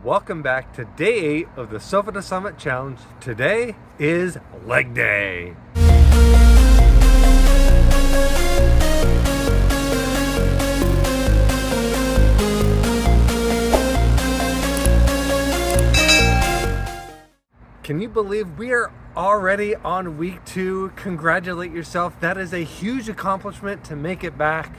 Welcome back to day 8 of the Sofa to Summit Challenge. Today is leg day. Can you believe we are already on week 2? Congratulate yourself. That is a huge accomplishment to make it back.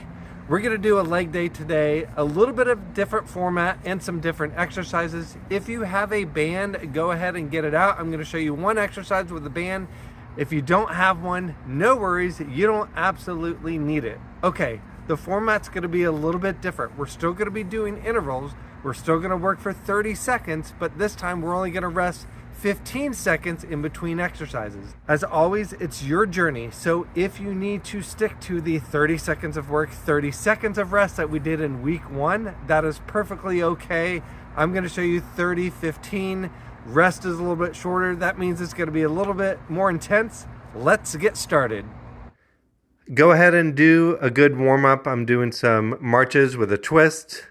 We're gonna do a leg day today, a little bit of different format and some different exercises. If you have a band, go ahead and get it out. I'm gonna show you one exercise with a band. If you don't have one, no worries, you don't absolutely need it. Okay, the format's gonna be a little bit different. We're still gonna be doing intervals. We're still gonna work for 30 seconds, but this time we're only gonna rest 15 seconds in between exercises. As always, it's your journey. So if you need to stick to the 30 seconds of work, 30 seconds of rest that we did in week 1, that is perfectly okay. I'm gonna show you 30, 15. Rest is a little bit shorter. That means it's gonna be a little bit more intense. Let's get started. Go ahead and do a good warm up. I'm doing some marches with a twist.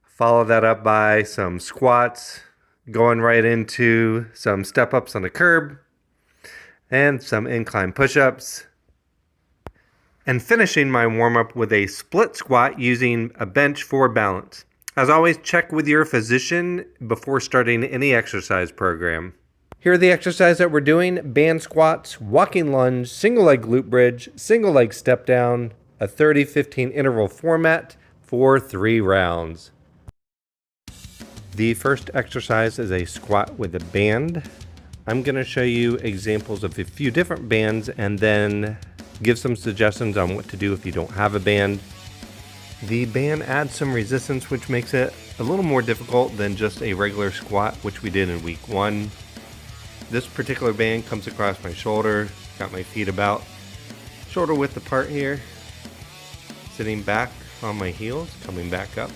Follow that up by some squats. Going right into some step-ups on the curb and some incline push-ups. And finishing my warm-up with a split squat using a bench for balance. As always, check with your physician before starting any exercise program. Here are the exercises that we're doing: band squats, walking lunge, single leg glute bridge, single leg step down, a 30-15 interval format for 3 rounds. The first exercise is a squat with a band. I'm going to show you examples of a few different bands and then give some suggestions on what to do if you don't have a band. The band adds some resistance, which makes it a little more difficult than just a regular squat, which we did in week 1. This particular band comes across my shoulder, got my feet about shoulder width apart here, sitting back on my heels, coming back up.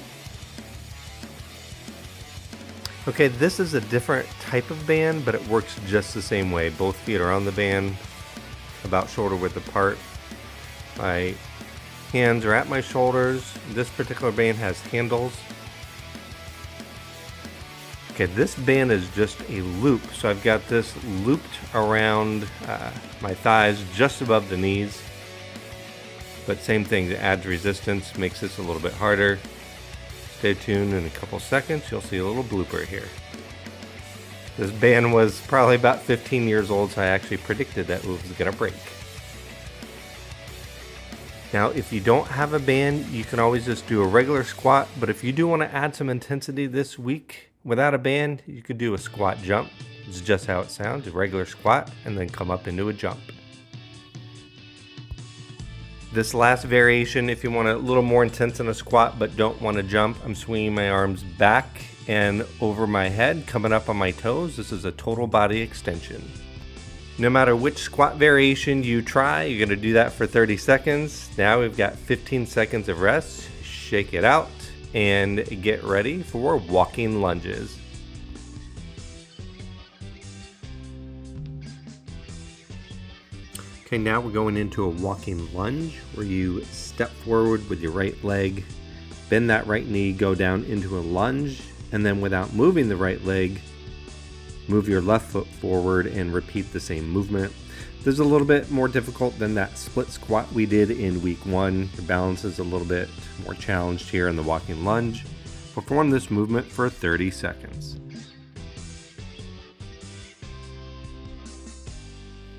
Okay, this is a different type of band, but it works just the same way. Both feet are on the band, about shoulder width apart. My hands are at my shoulders. This particular band has handles. Okay, this band is just a loop. So I've got this looped around my thighs, just above the knees. But same thing, it adds resistance, makes this a little bit harder. Stay tuned. In a couple seconds, you'll see a little blooper here. This band was probably about 15 years old, so I actually predicted that it was going to break. Now, if you don't have a band, you can always just do a regular squat, but if you do want to add some intensity this week without a band, you could do a squat jump. It's just how it sounds, a regular squat, and then come up into a jump. This last variation, if you want a little more intense in a squat but don't want to jump, I'm swinging my arms back and over my head, coming up on my toes. This is a total body extension. No matter which squat variation you try, you're going to do that for 30 seconds. Now we've got 15 seconds of rest. Shake it out and get ready for walking lunges. Okay, now we're going into a walking lunge where you step forward with your right leg, bend that right knee, go down into a lunge, and then without moving the right leg, move your left foot forward and repeat the same movement. This is a little bit more difficult than that split squat we did in week 1. Your balance is a little bit more challenged here in the walking lunge. Perform this movement for 30 seconds.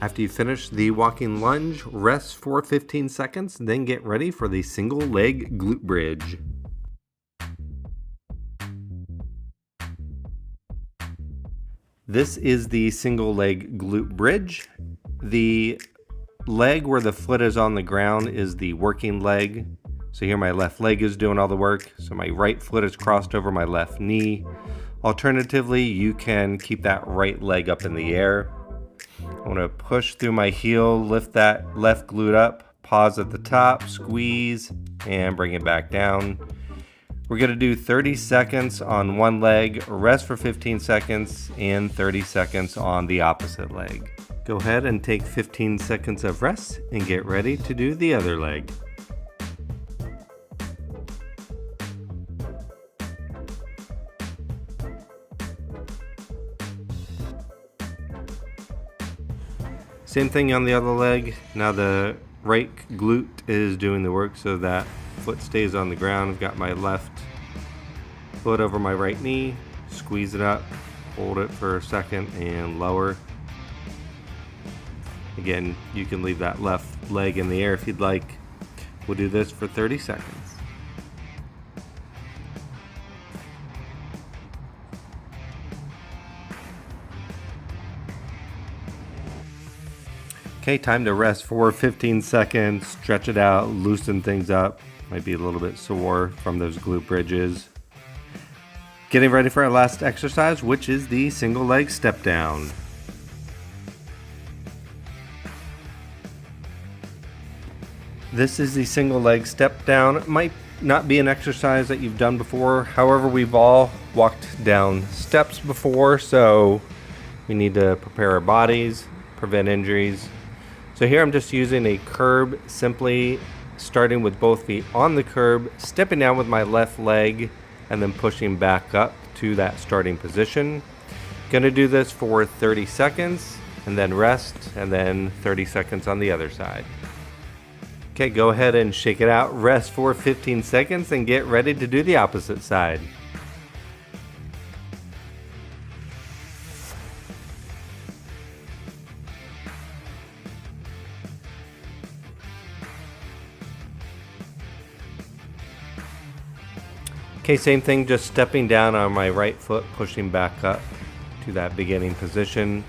After you finish the walking lunge, rest for 15 seconds, then get ready for the single leg glute bridge. This is the single leg glute bridge. The leg where the foot is on the ground is the working leg. So here my left leg is doing all the work. So my right foot is crossed over my left knee. Alternatively, you can keep that right leg up in the air. I want to push through my heel, lift that left glute up, pause at the top, squeeze, and bring it back down. We're going to do 30 seconds on one leg, rest for 15 seconds, and 30 seconds on the opposite leg. Go ahead and take 15 seconds of rest and get ready to do the other leg. Same thing on the other leg. Now the right glute is doing the work, so that foot stays on the ground. I've got my left foot over my right knee, squeeze it up, hold it for a second and lower. Again, you can leave that left leg in the air if you'd like. We'll do this for 30 seconds. Okay, time to rest for 15 seconds, stretch it out, loosen things up. Might be a little bit sore from those glute bridges. Getting ready for our last exercise, which is the single leg step down. This is the single leg step down. It might not be an exercise that you've done before. However, we've all walked down steps before, so we need to prepare our bodies, prevent injuries. So here I'm just using a curb, simply starting with both feet on the curb, stepping down with my left leg, and then pushing back up to that starting position. Gonna do this for 30 seconds, and then rest, and then 30 seconds on the other side. Okay, go ahead and shake it out, rest for 15 seconds, and get ready to do the opposite side. Okay, same thing, just stepping down on my right foot, pushing back up to that beginning position.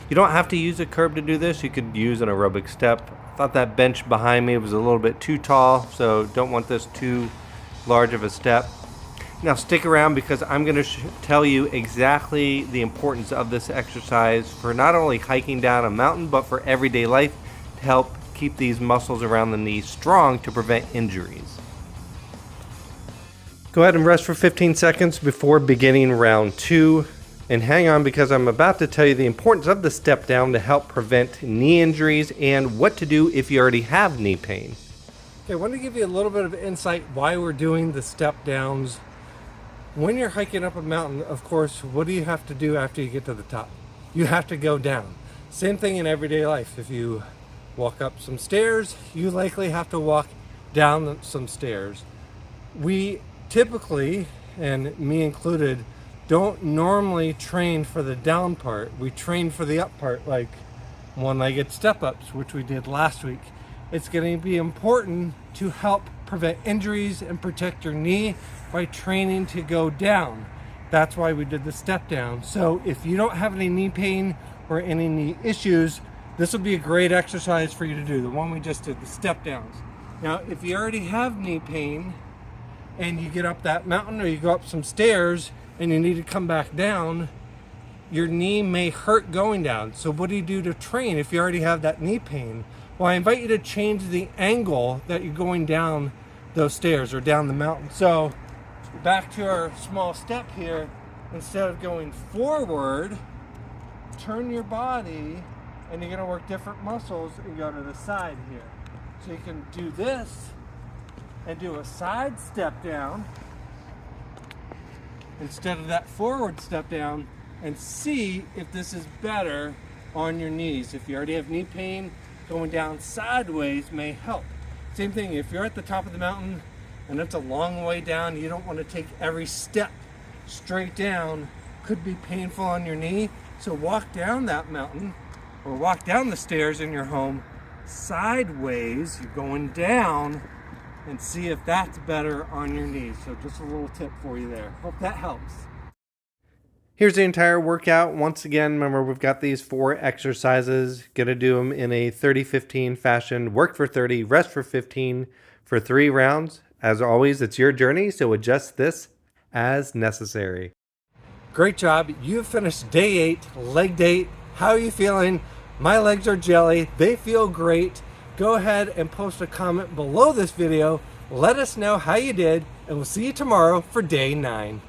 You don't have to use a curb to do this. You could use an aerobic step. I thought that bench behind me was a little bit too tall, so don't want this too large of a step. Now stick around because I'm going to tell you exactly the importance of this exercise for not only hiking down a mountain, but for everyday life to help keep these muscles around the knee strong to prevent injuries. Go ahead and rest for 15 seconds before beginning round 2. And hang on because I'm about to tell you the importance of the step down to help prevent knee injuries and what to do if you already have knee pain. Okay, I want to give you a little bit of insight why we're doing the step downs. When you're hiking up a mountain, of course, what do you have to do after you get to the top? You have to go down. Same thing in everyday life. If you walk up some stairs, you likely have to walk down some stairs. We typically, and me included, don't normally train for the down part. We train for the up part, like one-legged step-ups, which we did last week. It's going to be important to help prevent injuries and protect your knee by training to go down. That's why we did the step down. So if you don't have any knee pain or any knee issues, this will be a great exercise for you to do, the one we just did, the step downs. Now, if you already have knee pain and you get up that mountain or you go up some stairs and you need to come back down, your knee may hurt going down. So what do you do to train if you already have that knee pain? Well, I invite you to change the angle that you're going down those stairs or down the mountain. So back to our small step here, instead of going forward, turn your body and you're gonna work different muscles and go to the side here. So you can do this and do a side step down instead of that forward step down, and see if this is better on your knees. If you already have knee pain, going down sideways may help. Same thing, if you're at the top of the mountain and it's a long way down, you don't want to take every step straight down, could be painful on your knee. So walk down that mountain or walk down the stairs in your home sideways, you're going down, and see if that's better on your knees. So just a little tip for you there. Hope that helps. Here's the entire workout. Once again, remember we've got these 4 exercises. Gonna do them in a 30-15 fashion. Work for 30, rest for 15 for 3 rounds. As always, it's your journey, so adjust this as necessary. Great job. You have finished day 8, leg day. How are you feeling? My legs are jelly. They feel great. Go ahead and post a comment below this video. Let us know how you did, and we'll see you tomorrow for day 9.